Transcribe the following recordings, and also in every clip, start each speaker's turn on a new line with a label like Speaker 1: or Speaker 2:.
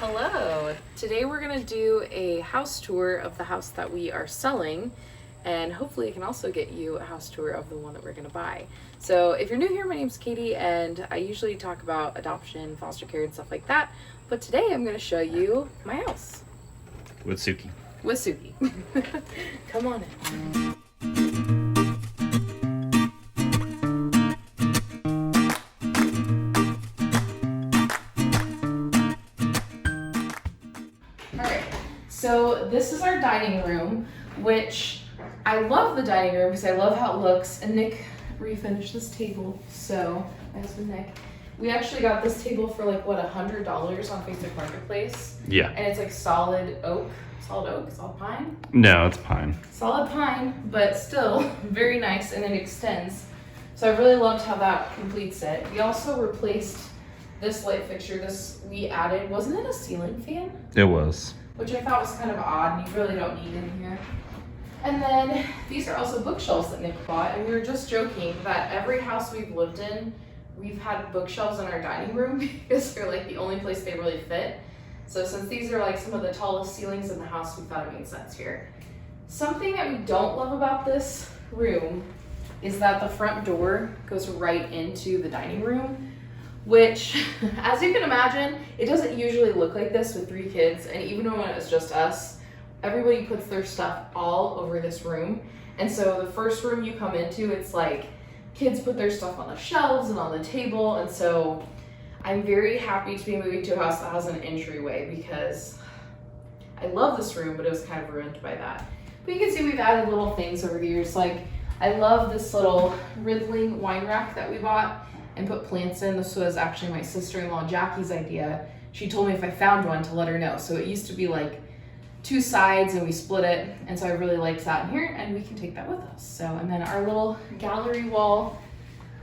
Speaker 1: Hello! Today we're going to do a house tour of the house that we are selling, and hopefully it can also get you a house tour of the one that we're going to buy. So if you're new here, my name's Katie, and I usually talk about adoption, foster care, and stuff like that, but today I'm going to show you my house.
Speaker 2: With Suki.
Speaker 1: With Suki. Come on in. So this is our dining room, which I love the dining room because I love how it looks. And Nick refinished this table. So my husband Nick, we actually got this table for like what, $100 on Facebook Marketplace.
Speaker 2: Yeah.
Speaker 1: And it's like solid pine.
Speaker 2: No, it's pine.
Speaker 1: Solid pine, but still very nice, and it extends. So I really loved how that completes it. We also replaced this light fixture. This we added. Wasn't it a ceiling fan?
Speaker 2: It was.
Speaker 1: Which I thought was kind of odd, and you really don't need in here. And then these are also bookshelves that Nick bought, and we were just joking that every house we've lived in, we've had bookshelves in our dining room because they're like the only place they really fit. So since these are like some of the tallest ceilings in the house, we thought it made sense here. Something that we don't love about this room is that the front door goes right into the dining room, which, as you can imagine, it doesn't usually look like this with 3 kids, and even when it was just us, everybody puts their stuff all over this room. And so the first room you come into, it's like kids put their stuff on the shelves and on the table, and so I'm very happy to be moving to a house that has an entryway because I love this room, but it was kind of ruined by that. But you can see we've added little things over the years, like I love this little Riddling wine rack that we bought and put plants in. This was actually my sister-in-law Jackie's idea. She told me if I found one to let her know. So it used to be like 2 sides and we split it. And so I really liked that in here, and we can take that with us. So, and then our little gallery wall.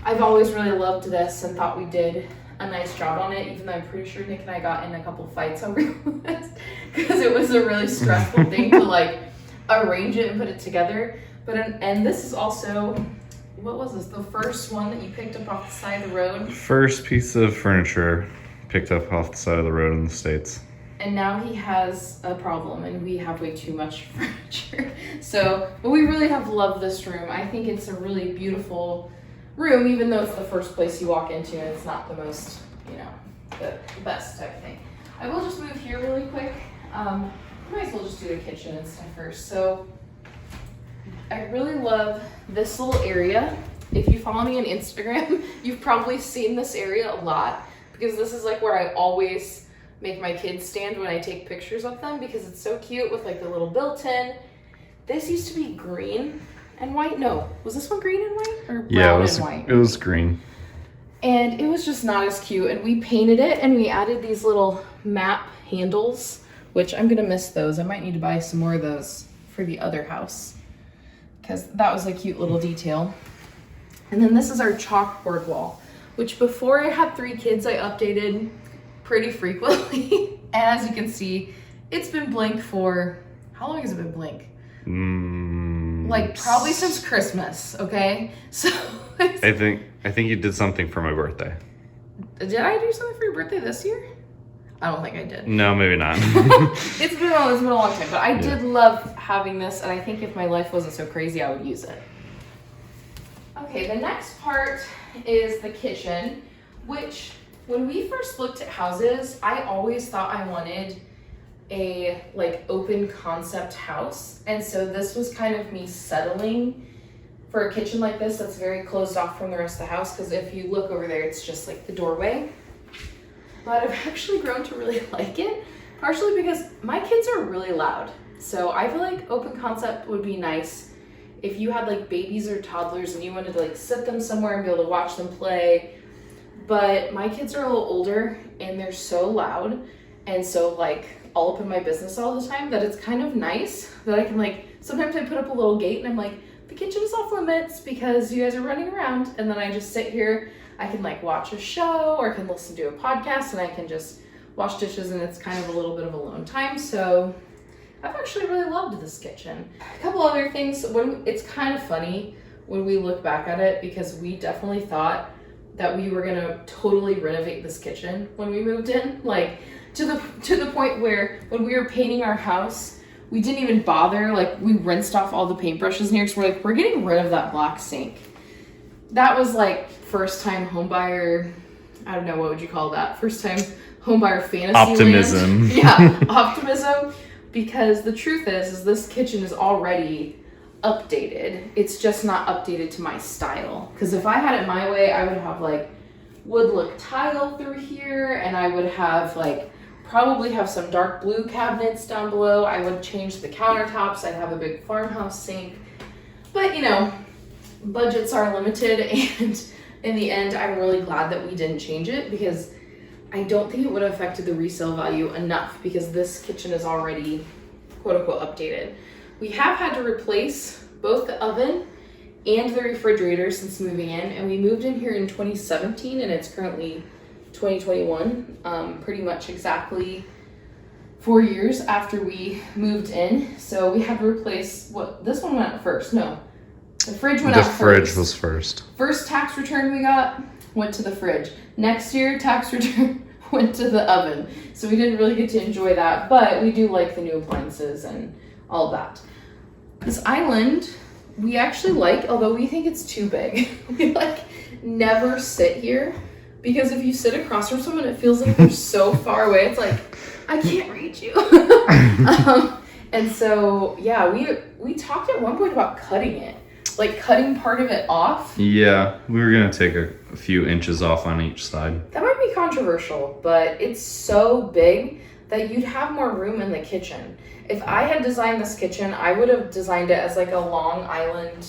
Speaker 1: I've always really loved this and thought we did a nice job on it, even though I'm pretty sure Nick and I got in a couple fights over this because it was a really stressful thing to like arrange it and put it together. But, and this is also, what was this? The first one that you picked up off the side of the road?
Speaker 2: First piece of furniture picked up off the side of the road in the States.
Speaker 1: And now he has a problem, and we have way too much furniture. So, but we really have loved this room. I think it's a really beautiful room, even though it's the first place you walk into, and it's not the most, the best type thing. I will just move here really quick. Might as well just do the kitchen and stuff first. So, I really love this little area. If you follow me on Instagram, you've probably seen this area a lot because this is like where I always make my kids stand when I take pictures of them because it's so cute with like the little built-in. This used to be green and white. No, was this one green and white or brown and white?
Speaker 2: It was green.
Speaker 1: And it was just not as cute, and we painted it and we added these little map handles, which I'm gonna miss those. I might need to buy some more of those for the other house, because that was a cute little detail. And then this is our chalkboard wall, which before I had 3 kids, I updated pretty frequently. And as you can see, it's been blank for, how long has it been blank? Like probably since Christmas, okay? So
Speaker 2: I think you did something for my birthday.
Speaker 1: Did I do something for your birthday this year? I don't think I did.
Speaker 2: No, maybe not.
Speaker 1: It's been a long time, but I did love having this, and I think if my life wasn't so crazy, I would use it. Okay, the next part is the kitchen, which when we first looked at houses, I always thought I wanted a like open concept house, and so this was kind of me settling for a kitchen like this that's very closed off from the rest of the house, because if you look over there, it's just like the doorway. But I've actually grown to really like it, partially because my kids are really loud. So I feel like open concept would be nice if you had like babies or toddlers and you wanted to like sit them somewhere and be able to watch them play. But my kids are a little older and they're so loud and so like all up in my business all the time that it's kind of nice that I can like, sometimes I put up a little gate and I'm like, the kitchen is off limits because you guys are running around, and then I just sit here. I can like watch a show or I can listen to a podcast and I can just wash dishes, and it's kind of a little bit of alone time. So I've actually really loved this kitchen. A couple other things, it's kind of funny when we look back at it because we definitely thought that we were gonna totally renovate this kitchen when we moved in, like to the point where when we were painting our house, we didn't even bother. Like, we rinsed off all the paintbrushes in here because we're like, we're getting rid of that black sink. That was like first time homebuyer, I don't know, what would you call that? First time homebuyer fantasy
Speaker 2: Optimism.
Speaker 1: land. Yeah, optimism. Because the truth is this kitchen is already updated. It's just not updated to my style. Because if I had it my way, I would have like wood look tile through here, and I would have like probably have some dark blue cabinets down below. I would change the countertops. I'd have a big farmhouse sink. But you know, budgets are limited, and in the end, I'm really glad that we didn't change it, because I don't think it would have affected the resale value enough, because this kitchen is already quote unquote updated. We have had to replace both the oven and the refrigerator since moving in, and we moved in here in 2017 and it's currently 2021, pretty much exactly 4 years after we moved in. So we had to replace this one went out first. No, the fridge went out first.
Speaker 2: The fridge was first.
Speaker 1: First tax return we got went to the fridge. Next year, tax return went to the oven. So we didn't really get to enjoy that, but we do like the new appliances and all of that. This island, we actually like, although we think it's too big. We like never sit here, because if you sit across from someone, it feels like they're so far away. It's like, I can't reach you. And so, yeah, we talked at one point about cutting it. Like cutting part of it off.
Speaker 2: Yeah, we were gonna take a few inches off on each side.
Speaker 1: That might be controversial, but it's so big that you'd have more room in the kitchen. If I had designed this kitchen, I would have designed it as like a long island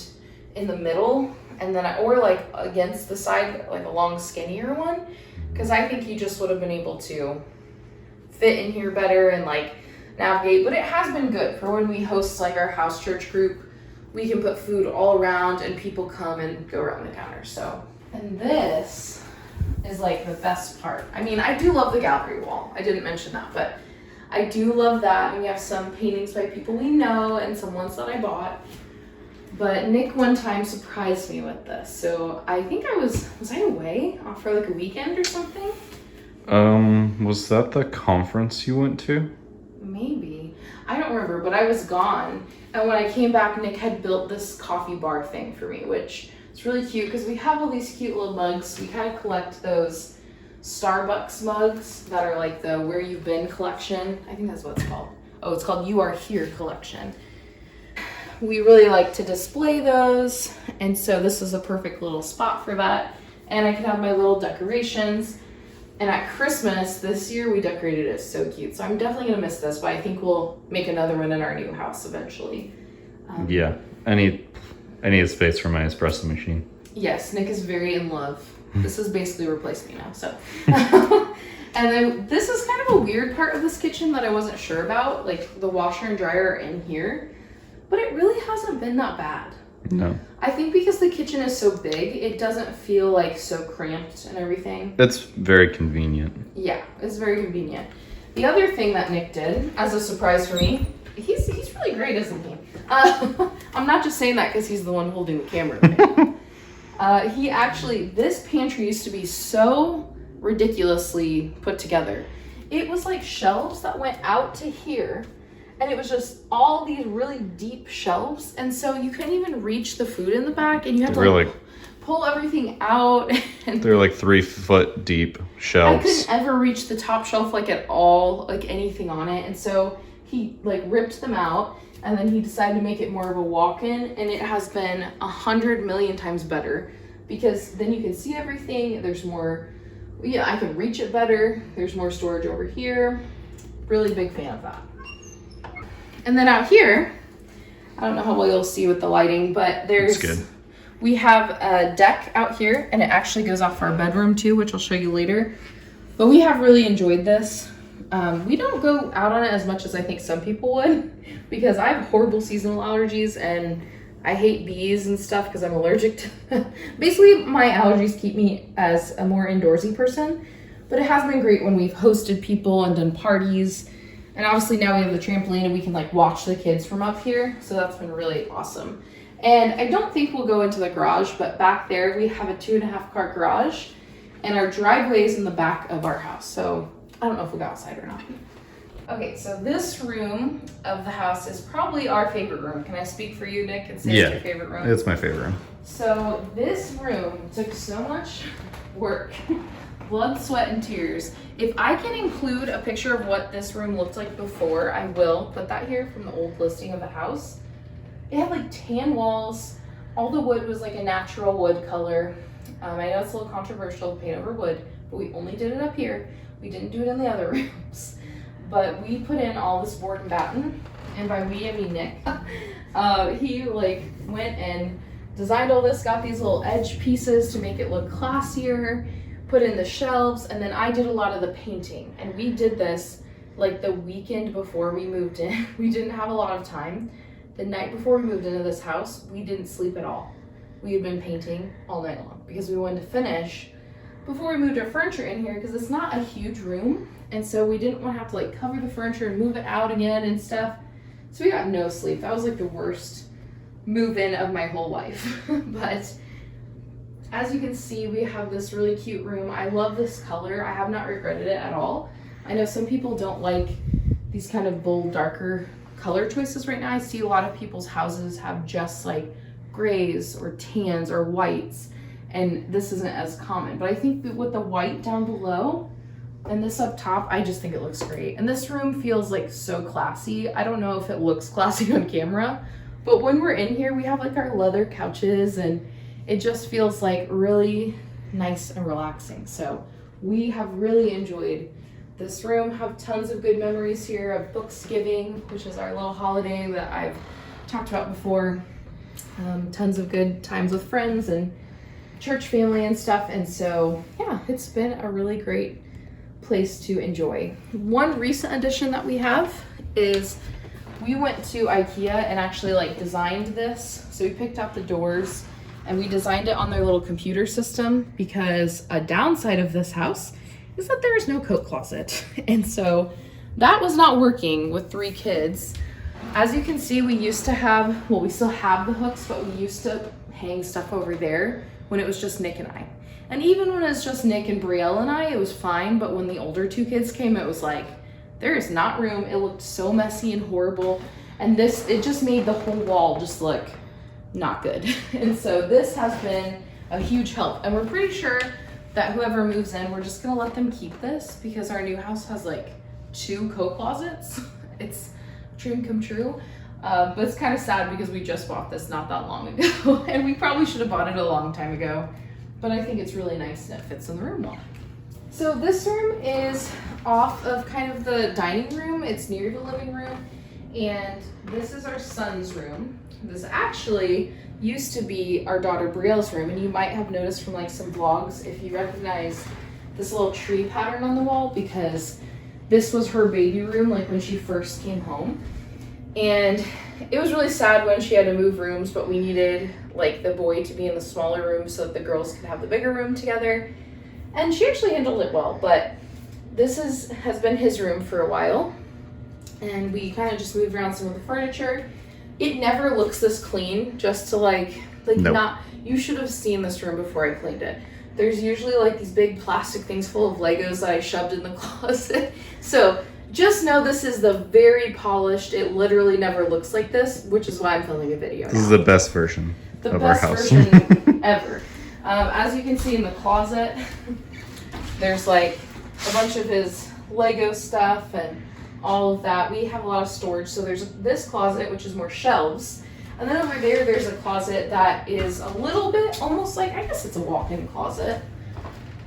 Speaker 1: in the middle, and then or like against the side, like a long skinnier one, because I think you just would have been able to fit in here better and like navigate. But it has been good for when we host like our house church group. We can put food all around and people come and go around the counter. So, and this is like the best part. I mean, I do love the gallery wall. I didn't mention that, but I do love that. And we have some paintings by people we know and some ones that I bought. But Nick one time surprised me with this. So I think was I away off for like a weekend or something?
Speaker 2: Was that the conference you went to?
Speaker 1: Maybe. I don't remember, but I was gone. And when I came back, Nick had built this coffee bar thing for me, which is really cute because we have all these cute little mugs. We kind of collect those Starbucks mugs that are like the Where You've Been collection. I think that's what it's called. Oh, it's called You Are Here collection. We really like to display those. And so this is a perfect little spot for that. And I can have my little decorations. And at Christmas this year, we decorated it so cute. So I'm definitely gonna miss this, but I think we'll make another one in our new house eventually.
Speaker 2: Yeah, I need space for my espresso machine.
Speaker 1: Yes, Nick is very in love. This has basically replaced me now, so. And then this is kind of a weird part of this kitchen that I wasn't sure about. Like the washer and dryer are in here, but it really hasn't been that bad.
Speaker 2: No.
Speaker 1: I think because the kitchen is so big, it doesn't feel like so cramped and everything.
Speaker 2: It's very convenient.
Speaker 1: Yeah, it's very convenient. The other thing that Nick did as a surprise for me, he's really great, isn't he? I'm not just saying that because he's the one holding the camera. He actually, this pantry used to be so ridiculously put together. It was like shelves that went out to here. And it was just all these really deep shelves. And so you couldn't even reach the food in the back. And you had to like pull everything out. And
Speaker 2: they're like 3 foot deep shelves.
Speaker 1: I couldn't ever reach the top shelf like at all, like anything on it. And so he like ripped them out. And then he decided to make it more of a walk-in. And it has been 100 million times better. Because then you can see everything. There's more, yeah, I can reach it better. There's more storage over here. Really big fan of that. And then out here, I don't know how well you'll see with the lighting, but we have a deck out here, and it actually goes off our bedroom too, which I'll show you later. But we have really enjoyed this. We don't go out on it as much as I think some people would, because I have horrible seasonal allergies and I hate bees and stuff because I'm allergic to basically my allergies keep me as a more indoorsy person. But it has been great when we've hosted people and done parties. And obviously now we have the trampoline and we can like watch the kids from up here. So that's been really awesome. And I don't think we'll go into the garage, but back there we have a 2.5 car garage, and our driveway is in the back of our house. So I don't know if we'll go outside or not. Okay, so this room of the house is probably our favorite room. Can I speak for you, Nick, and say it's your favorite room?
Speaker 2: It's my favorite room.
Speaker 1: So this room took so much work, blood, sweat, and tears. If I can include a picture of what this room looked like before, I will put that here from the old listing of the house. It had like tan walls. All the wood was like a natural wood color. I know it's a little controversial to paint over wood, but we only did it up here. We didn't do it in the other rooms. But we put in all this board and batten, and by we I mean Nick. He like went and designed all this, got these little edge pieces to make it look classier, put in the shelves, and then I did a lot of the painting. And we did this like the weekend before we moved in. We didn't have a lot of time. The night before we moved into this house, we didn't sleep at all. We had been painting all night long because we wanted to finish before we moved our furniture in here, because it's not a huge room, and so we didn't want to have to like cover the furniture and move it out again and stuff. So we got no sleep. That was like the worst move-in of my whole life. But as you can see, we have this really cute room. I love this color. I have not regretted it at all. I know some people don't like these kind of bold, darker color choices right now. I see a lot of people's houses have just like grays or tans or whites, and this isn't as common. But I think that with the white down below and this up top, I just think it looks great. And this room feels like so classy. I don't know if it looks classy on camera, but when we're in here, we have like our leather couches, and it just feels like really nice and relaxing. So we have really enjoyed this room. Have tons of good memories here of Booksgiving, which is our little holiday that I've talked about before. Tons of good times with friends and church family and stuff. And so yeah, it's been a really great place to enjoy. One recent addition that we have is we went to IKEA and actually like designed this. So we picked out the doors and we designed it on their little computer system, because a downside of this house is that there is no coat closet. And so that was not working with 3 kids. As you can see, we used to have, well, we still have the hooks, but we used to hang stuff over there when it was just Nick and I. And even when it was just Nick and Brielle and I, it was fine. But when the older 2 kids came, it was like, there is not room. It looked so messy and horrible. And this, it just made the whole wall just look not good. And so this has been a huge help. And we're pretty sure that whoever moves in, we're just gonna let them keep this, because our new house has like 2 coat closets. It's a dream come true. But it's kind of sad because we just bought this not that long ago. And we probably should have bought it a long time ago. But I think it's really nice and it fits in the room well. So this room is off of kind of the dining room. It's near the living room. And this is our son's room. This actually used to be our daughter Brielle's room. And you might have noticed from like some vlogs, if you recognize this little tree pattern on the wall, because this was her baby room like when she first came home. And it was really sad when she had to move rooms, but we needed like the boy to be in the smaller room so that the girls could have the bigger room together. And she actually handled it well, but this has been his room for a while. And we kind of just moved around some of the furniture. It never looks this clean, just to like nope. Not, you should have seen this room before I cleaned it. There's usually like these big plastic things full of Legos that I shoved in the closet. So just know this is the very polished, it literally never looks like this, which is why I'm filming a video.
Speaker 2: This is the best version of our house.
Speaker 1: The best version ever. As you can see in the closet, there's like a bunch of his Lego stuff and all of that. We have a lot of storage. So there's this closet, which is more shelves. And then over there, there's a closet that is a little bit almost like, I guess it's a walk-in closet.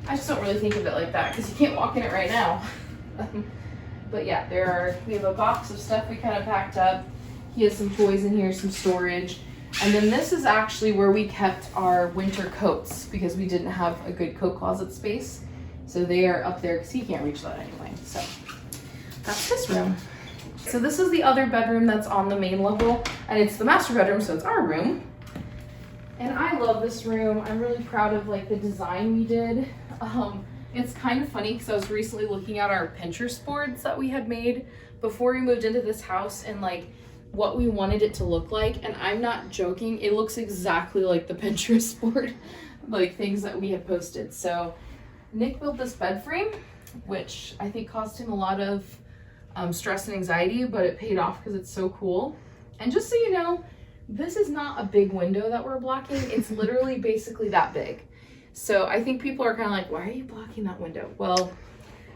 Speaker 1: I just don't really think of it like that because you can't walk in it right now. But yeah, we have a box of stuff we kind of packed up. He has some toys in here, some storage. And then this is actually where we kept our winter coats because we didn't have a good coat closet space. So they are up there because he can't reach that anyway. So that's his room. So this is the other bedroom that's on the main level, and it's the master bedroom, so it's our room. And I love this room. I'm really proud of like the design we did. It's kind of funny because I was recently looking at our Pinterest boards that we had made before we moved into this house, and like what we wanted it to look like, and I'm not joking, it looks exactly like the Pinterest board, like things that we had posted. So Nick built this bed frame, which I think caused him a lot of stress and anxiety, but it paid off because it's so cool. And just so you know, this is not a big window that we're blocking. It's literally basically that big. So I think people are kind of like, why are you blocking that window? Well,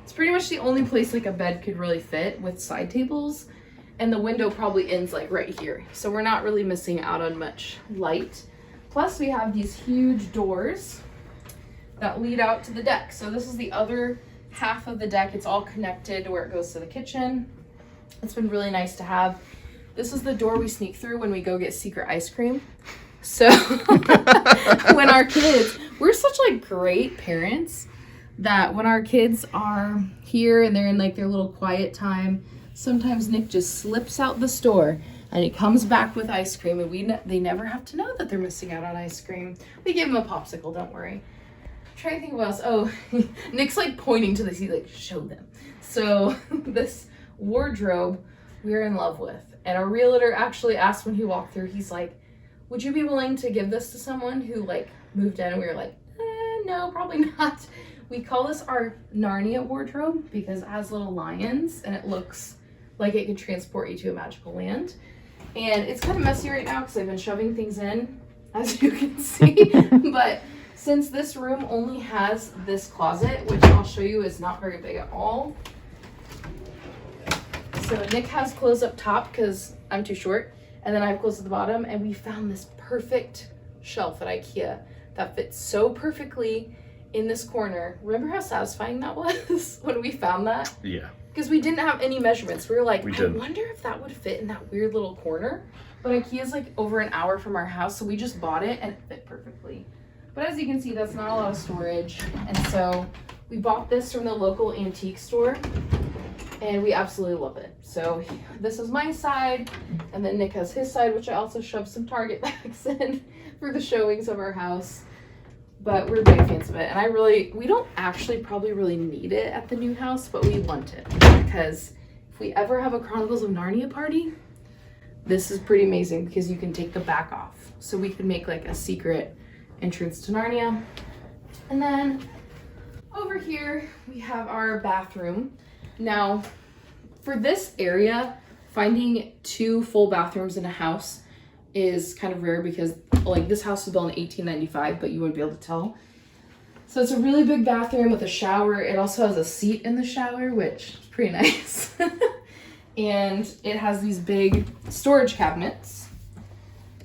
Speaker 1: it's pretty much the only place like a bed could really fit with side tables. And the window probably ends like right here. So we're not really missing out on much light. Plus we have these huge doors that lead out to the deck. So this is the other half of the deck. It's all connected to where it goes to the kitchen. It's been really nice to have. This is the door we sneak through when we go get secret ice cream. So when our kids, we're such like great parents that when our kids are here and they're in like their little quiet time, sometimes Nick just slips out the store and he comes back with ice cream, and they never have to know that they're missing out on ice cream. We give them a popsicle, don't worry. I'm trying to think of what else. Oh, Nick's like pointing to this. He's like, show them. So this wardrobe we're in love with. And our realtor actually asked when he walked through, he's like, would you be willing to give this to someone who like moved in? And we were like, no, probably not. We call this our Narnia wardrobe because it has little lions and it looks like it could transport you to a magical land. And it's kind of messy right now because I've been shoving things in, as you can see. But since this room only has this closet, which I'll show you is not very big at all. So Nick has clothes up top because I'm too short. And then I have clothes at the bottom. And we found this perfect shelf at IKEA that fits so perfectly in this corner. Remember how satisfying that was when we found that?
Speaker 2: Yeah.
Speaker 1: Because we didn't have any measurements. We were like,
Speaker 2: I
Speaker 1: wonder if that would fit in that weird little corner. But IKEA's like over an hour from our house, so we just bought it and it fit perfectly. But as you can see, that's not a lot of storage. And so we bought this from the local antique store and we absolutely love it. So this is my side, and then Nick has his side, which I also shoved some Target bags in for the showings of our house. But we're big fans of it, and we don't actually probably really need it at the new house, but we want it because if we ever have a Chronicles of Narnia party, this is pretty amazing because you can take the back off. So we can make like a secret entrance to Narnia. And then over here, we have our bathroom. Now, for this area, finding 2 full bathrooms in a house is kind of rare because like this house was built in 1895, but you wouldn't be able to tell. So it's a really big bathroom with a shower. It also has a seat in the shower, which is pretty nice. And it has these big storage cabinets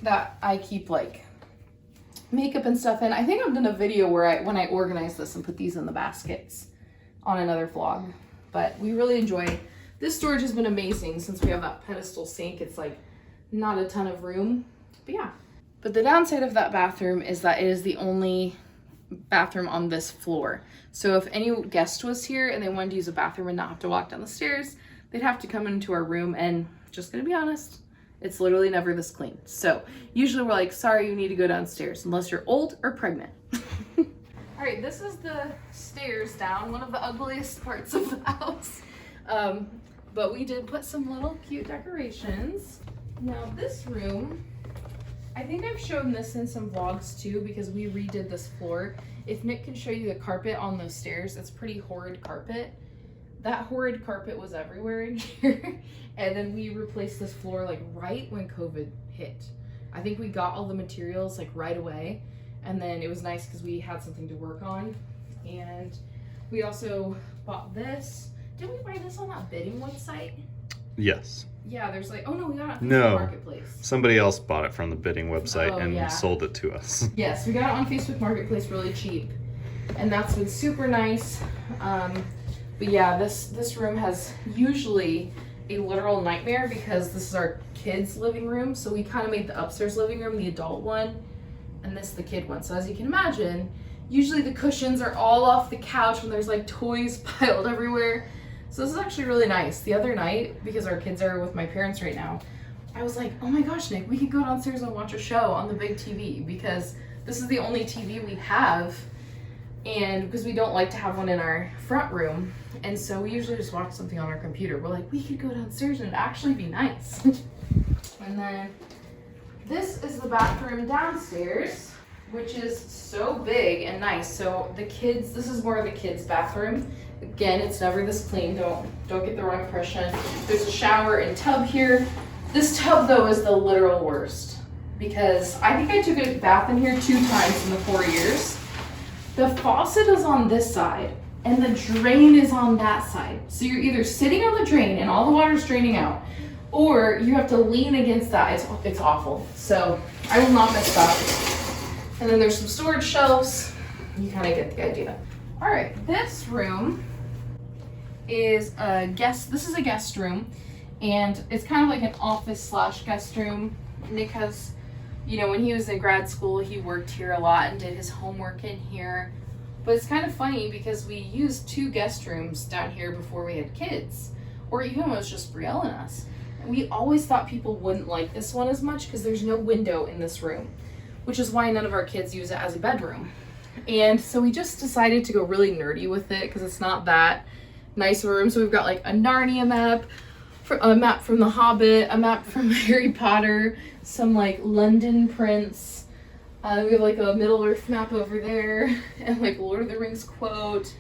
Speaker 1: that I keep like makeup and stuff in. I think I've done a video where when I organize this and put these in the baskets on another vlog. But we really enjoy this storage. Has been amazing since we have that pedestal sink. It's like not a ton of room, but yeah. But the downside of that bathroom is that it is the only bathroom on this floor. So if any guest was here and they wanted to use a bathroom and not have to walk down the stairs, they'd have to come into our room, and just gonna be honest, it's literally never this clean. So usually we're like, sorry, you need to go downstairs unless you're old or pregnant. All right, this is the stairs down, one of the ugliest parts of the house. But we did put some little cute decorations. Now this room, I think I've shown this in some vlogs too because we redid this floor. If Nick can show you the carpet on those stairs, it's pretty horrid carpet. That horrid carpet was everywhere in here. And then we replaced this floor like right when COVID hit. I think we got all the materials like right away. And then it was nice because we had something to work on. And we also bought this. Did we buy this on that bidding website?
Speaker 2: Yes.
Speaker 1: Yeah, there's like, oh no, we got it on Facebook
Speaker 2: No.
Speaker 1: Marketplace.
Speaker 2: Somebody else bought it from the bidding website and sold it to us.
Speaker 1: Yes, we got it on Facebook Marketplace really cheap. And that's been super nice. But yeah, this room has usually a literal nightmare because this is our kids' living room. So we kind of made the upstairs living room the adult one and this the kid one. So as you can imagine, usually the cushions are all off the couch when there's like toys piled everywhere. So this is actually really nice. The other night, because our kids are with my parents right now, I was like, oh my gosh, Nick, we could go downstairs and watch a show on the big TV because this is the only TV we have and because we don't like to have one in our front room, and so we usually just watch something on our computer. We're like, we could go downstairs and it'd actually be nice. And then this is the bathroom downstairs, which is so big and nice. So the kids, this is more of the kids' bathroom. Again, it's never this clean, don't get the wrong impression. There's a shower and tub here. This tub though is the literal worst, because I think I took a bath in here 2 times in the 4 years. The faucet is on this side and the drain is on that side. So you're either sitting on the drain and all the water's draining out, or you have to lean against that. It's awful. So I will not miss that. And then there's some storage shelves. You kind of get the idea. All right, this room is this is a guest room, and it's kind of like an office / guest room. Nick has, you know, when he was in grad school, he worked here a lot and did his homework in here. But it's kind of funny because we used 2 guest rooms down here before we had kids, or even when it was just Brielle and us. And we always thought people wouldn't like this one as much because there's no window in this room, which is why none of our kids use it as a bedroom. And so we just decided to go really nerdy with it because it's not that nice of a room. So we've got like a Narnia map, a map from The Hobbit, a map from Harry Potter, some like London prints. We have like a Middle Earth map over there, and like Lord of the Rings quote.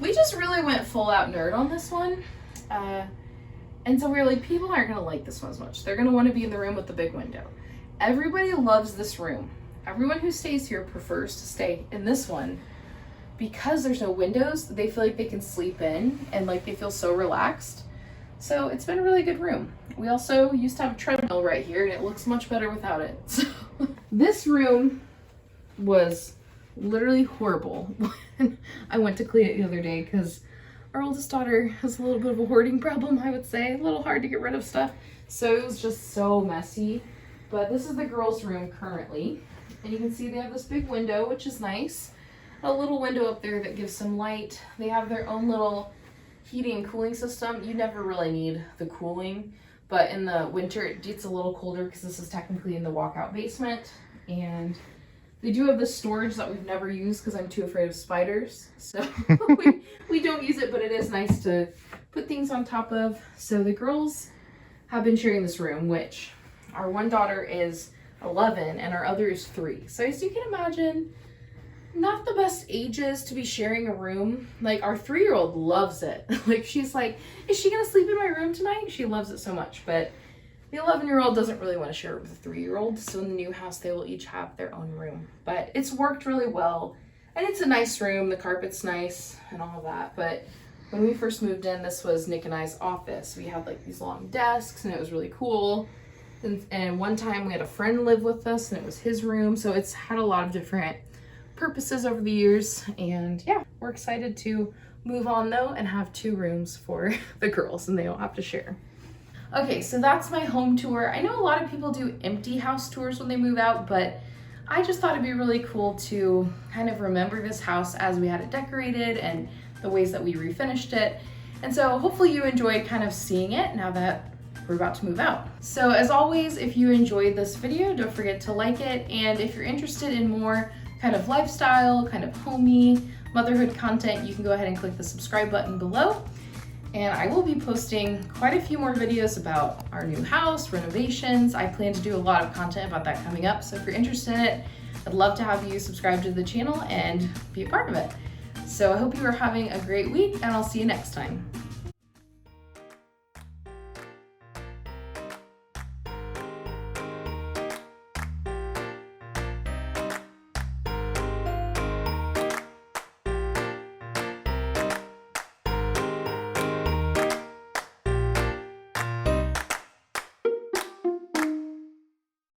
Speaker 1: We just really went full out nerd on this one. And so we were like, people aren't gonna like this one as much. They're gonna want to be in the room with the big window. Everybody loves this room. Everyone who stays here prefers to stay in this one because there's no windows. They feel like they can sleep in and like they feel so relaxed. So it's been a really good room. We also used to have a treadmill right here and it looks much better without it. So this room was literally horrible. I went to clean it the other day because our oldest daughter has a little bit of a hoarding problem, I would say. A little hard to get rid of stuff. So it was just so messy. But this is the girls' room currently. And you can see they have this big window, which is nice. A little window up there that gives some light. They have their own little heating and cooling system. You never really need the cooling, but in the winter it gets a little colder because this is technically in the walkout basement. And they do have this storage that we've never used because I'm too afraid of spiders. So we don't use it, but it is nice to put things on top of. So the girls have been sharing this room, which our one daughter is 11 and our other is 3. So as you can imagine, not the best ages to be sharing a room. Like our 3-year-old loves it. Like she's like, is she gonna sleep in my room tonight? She loves it so much. But the 11-year-old doesn't really want to share it with a 3-year-old. So in the new house, they will each have their own room. But it's worked really well. And it's a nice room. The carpet's nice and all of that. But when we first moved in, this was Nick and I's office. We had like these long desks and it was really cool. And one time we had a friend live with us and it was his room. So it's had a lot of different purposes over the years. And yeah, we're excited to move on though and have 2 rooms for the girls and they don't have to share. Okay, so that's my home tour. I know a lot of people do empty house tours when they move out, but I just thought it'd be really cool to kind of remember this house as we had it decorated and the ways that we refinished it. And so hopefully you enjoyed kind of seeing it now that we're about to move out. So as always, if you enjoyed this video, don't forget to like it. And if you're interested in more kind of lifestyle, kind of homey, motherhood content, you can go ahead and click the subscribe button below. And I will be posting quite a few more videos about our new house, renovations. I plan to do a lot of content about that coming up. So if you're interested in it, I'd love to have you subscribe to the channel and be a part of it. So I hope you are having a great week and I'll see you next time.